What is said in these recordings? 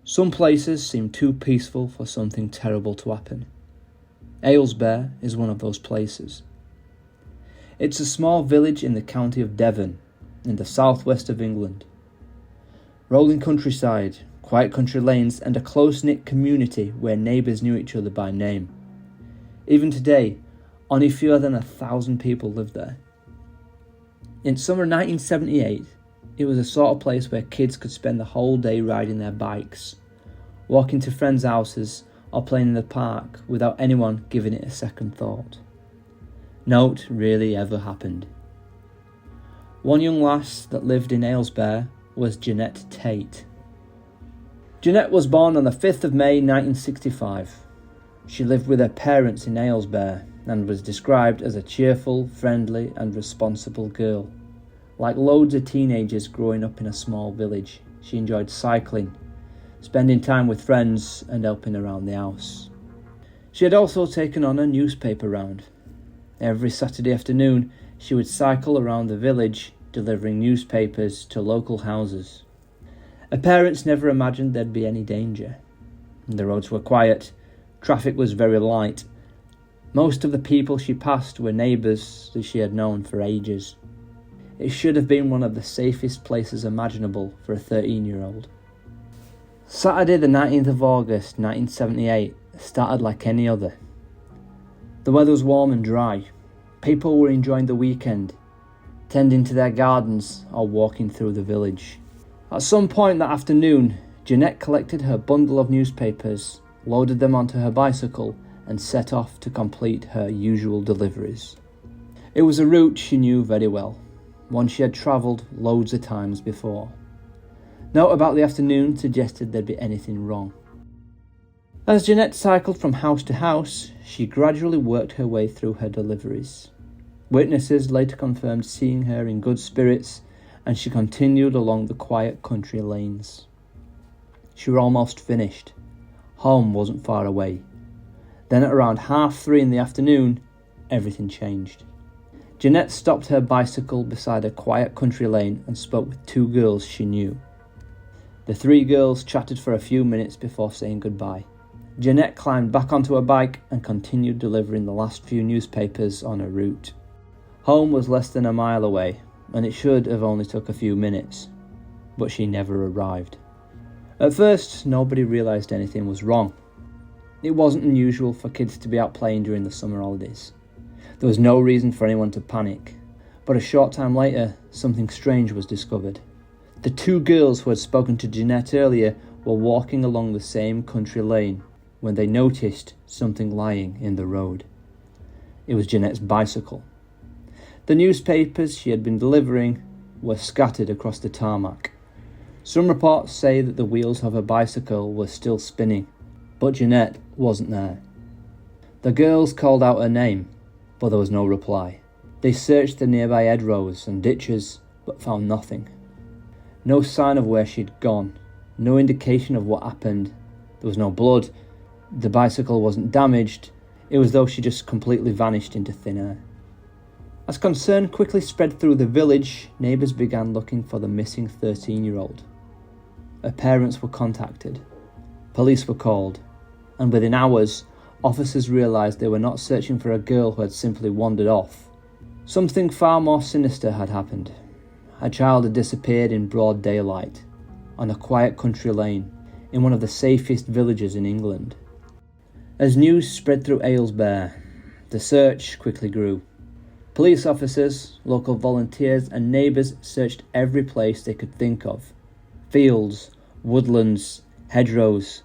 Some places seem too peaceful for something terrible to happen. Aylesbeare is one of those places. It's a small village in the county of Devon, in the southwest of England. Rolling countryside, quiet country lanes, and a close-knit community where neighbours knew each other by name. Even today, only fewer than 1,000 people live there. In summer 1978, it was the sort of place where kids could spend the whole day riding their bikes, walking to friends' houses, or playing in the park without anyone giving it a second thought. Naught really ever happened. One young lass that lived in Aylesbeare was Genette Tate. Genette was born on the 5th of May 1965. She lived with her parents in Aylesbeare and was described as a cheerful, friendly and responsible girl. Like loads of teenagers growing up in a small village, she enjoyed cycling, spending time with friends and helping around the house. She had also taken on a newspaper round. Every Saturday afternoon, she would cycle around the village delivering newspapers to local houses. Her parents never imagined there'd be any danger. The roads were quiet, traffic was very light. Most of the people she passed were neighbours that she had known for ages. It should have been one of the safest places imaginable for a 13-year-old. Saturday the 19th of August 1978 started like any other. The weather was warm and dry. People were enjoying the weekend, tending to their gardens or walking through the village. At some point that afternoon, Genette collected her bundle of newspapers, loaded them onto her bicycle and set off to complete her usual deliveries. It was a route she knew very well, one she had travelled loads of times before. Note about the afternoon suggested there'd be anything wrong. As Genette cycled from house to house, she gradually worked her way through her deliveries. Witnesses later confirmed seeing her in good spirits, and she continued along the quiet country lanes. She was almost finished. Home wasn't far away. Then at around 3:30 in the afternoon, everything changed. Genette stopped her bicycle beside a quiet country lane and spoke with two girls she knew. The three girls chatted for a few minutes before saying goodbye. Genette climbed back onto her bike and continued delivering the last few newspapers on her route. Home was less than a mile away, and it should have only took a few minutes, but she never arrived. At first, nobody realised anything was wrong. It wasn't unusual for kids to be out playing during the summer holidays. There was no reason for anyone to panic, but a short time later, something strange was discovered. The two girls who had spoken to Genette earlier were walking along the same country lane when they noticed something lying in the road. It was Genette's bicycle. The newspapers she had been delivering were scattered across the tarmac. Some reports say that the wheels of her bicycle were still spinning, but Genette wasn't there. The girls called out her name, but there was no reply. They searched the nearby hedgerows and ditches, but found nothing. No sign of where she'd gone, no indication of what happened. There was no blood. The bicycle wasn't damaged. It was as though she just completely vanished into thin air. As concern quickly spread through the village, neighbours began looking for the missing 13-year-old. Her parents were contacted. Police were called, and within hours, officers realised they were not searching for a girl who had simply wandered off. Something far more sinister had happened. A child had disappeared in broad daylight, on a quiet country lane, in one of the safest villages in England. As news spread through Aylesbeare, the search quickly grew. Police officers, local volunteers and neighbours searched every place they could think of. Fields, woodlands, hedgerows,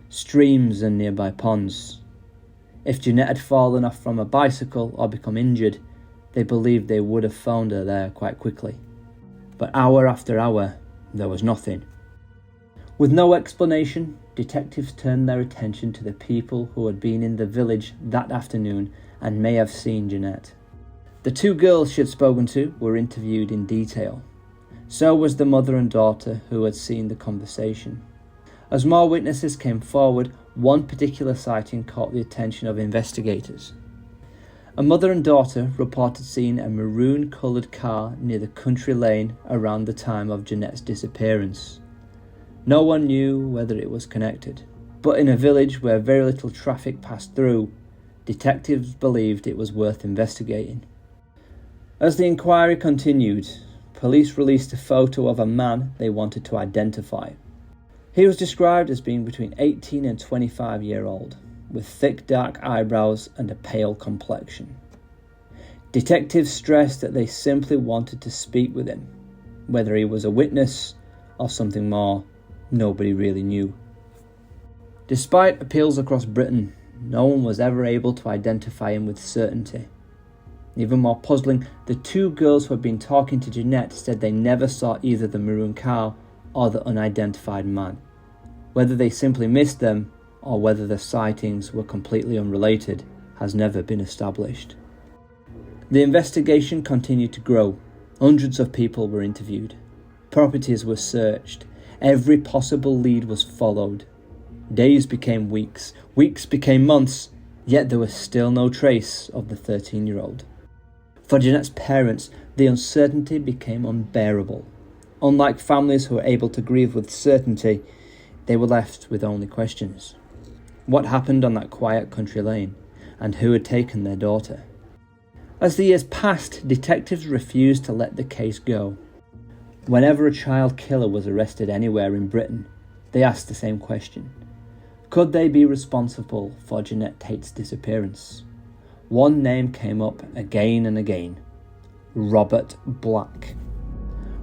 streams and nearby ponds. If Genette had fallen off from a bicycle or become injured, they believed they would have found her there quite quickly. But hour after hour, there was nothing. With no explanation, detectives turned their attention to the people who had been in the village that afternoon and may have seen Genette. The two girls she had spoken to were interviewed in detail. So was the mother and daughter who had seen the conversation. As more witnesses came forward, one particular sighting caught the attention of investigators. A mother and daughter reported seeing a maroon-coloured car near the country lane around the time of Genette's disappearance. No one knew whether it was connected, but in a village where very little traffic passed through, detectives believed it was worth investigating. As the inquiry continued, police released a photo of a man they wanted to identify. He was described as being between 18 and 25-year-old, with thick dark eyebrows and a pale complexion. Detectives stressed that they simply wanted to speak with him. Whether he was a witness or something more, nobody really knew. Despite appeals across Britain, no one was ever able to identify him with certainty. Even more puzzling, the two girls who had been talking to Genette said they never saw either the maroon car or the unidentified man. Whether they simply missed them or whether the sightings were completely unrelated has never been established. The investigation continued to grow. Hundreds of people were interviewed. Properties were searched. Every possible lead was followed. Days became weeks. Weeks became months. Yet there was still no trace of the 13-year-old. For Genette's parents, the uncertainty became unbearable. Unlike families who were able to grieve with certainty, they were left with only questions. What happened on that quiet country lane? And who had taken their daughter? As the years passed, detectives refused to let the case go. Whenever a child killer was arrested anywhere in Britain, they asked the same question. Could they be responsible for Genette Tate's disappearance? One name came up again and again: Robert Black.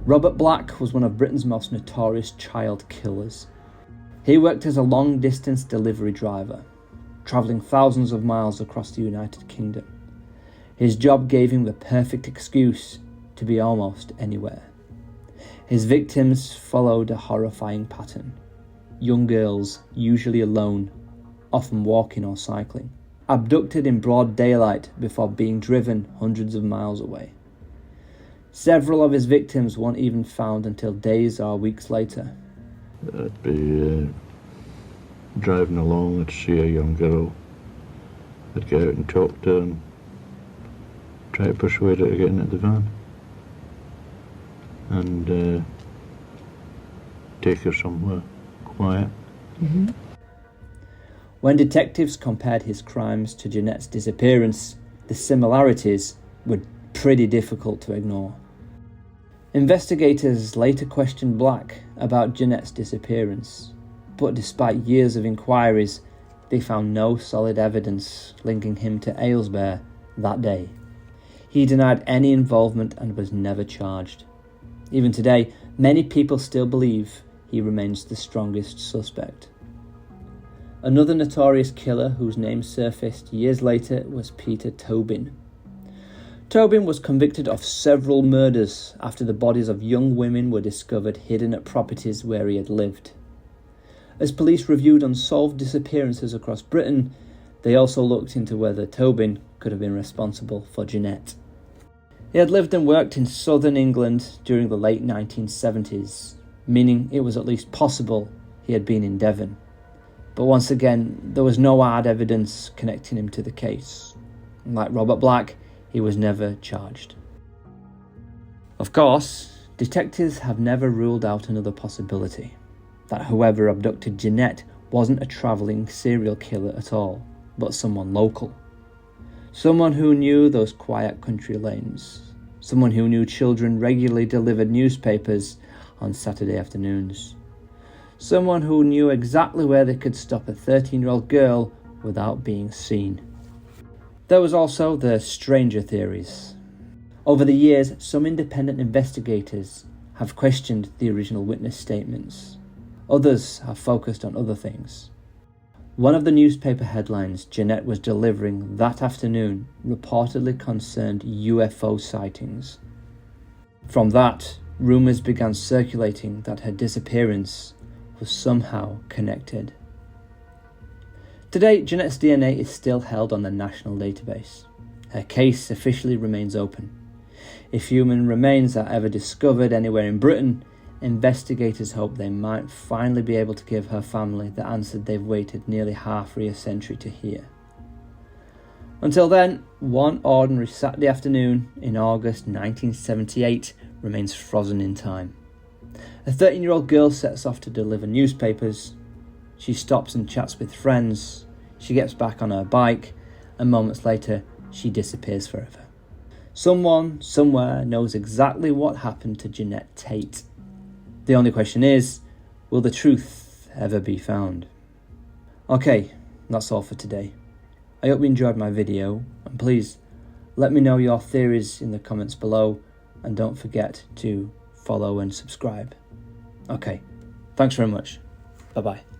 Robert Black was one of Britain's most notorious child killers. He worked as a long-distance delivery driver, travelling thousands of miles across the United Kingdom. His job gave him the perfect excuse to be almost anywhere. His victims followed a horrifying pattern. Young girls, usually alone, often walking or cycling, abducted in broad daylight before being driven hundreds of miles away. Several of his victims weren't even found until days or weeks later. I'd be driving along, I'd see a young girl, I'd get out and talk to her and try to persuade her to get into the van and take her somewhere quiet. Mm-hmm. When detectives compared his crimes to Genette's disappearance, the similarities were pretty difficult to ignore. Investigators later questioned Black about Genette's disappearance, but despite years of inquiries, they found no solid evidence linking him to Aylesbeare that day. He denied any involvement and was never charged. Even today, many people still believe he remains the strongest suspect. Another notorious killer whose name surfaced years later was Peter Tobin. Tobin was convicted of several murders after the bodies of young women were discovered hidden at properties where he had lived. As police reviewed unsolved disappearances across Britain, they also looked into whether Tobin could have been responsible for Genette. He had lived and worked in southern England during the late 1970s, meaning it was at least possible he had been in Devon. But once again, there was no hard evidence connecting him to the case. Like Robert Black, he was never charged. Of course, detectives have never ruled out another possibility, that whoever abducted Genette wasn't a travelling serial killer at all, but someone local. Someone who knew those quiet country lanes. Someone who knew children regularly delivered newspapers on Saturday afternoons. Someone who knew exactly where they could stop a 13-year-old girl without being seen. There was also the stranger theories. Over the years, some independent investigators have questioned the original witness statements. Others have focused on other things. One of the newspaper headlines Genette was delivering that afternoon reportedly concerned UFO sightings. From that, rumours began circulating that her disappearance was somehow connected. Today, Genette's DNA is still held on the national database. Her case officially remains open. If human remains are ever discovered anywhere in Britain, investigators hope they might finally be able to give her family the answer they've waited nearly half a century to hear. Until then, one ordinary Saturday afternoon in August 1978 remains frozen in time. A 13-year-old girl sets off to deliver newspapers. She stops and chats with friends. She gets back on her bike, and moments later, she disappears forever. Someone, somewhere, knows exactly what happened to Genette Tate. The only question is, will the truth ever be found? Okay, that's all for today. I hope you enjoyed my video, and please let me know your theories in the comments below, and don't forget to follow and subscribe. Okay, thanks very much. Bye-bye.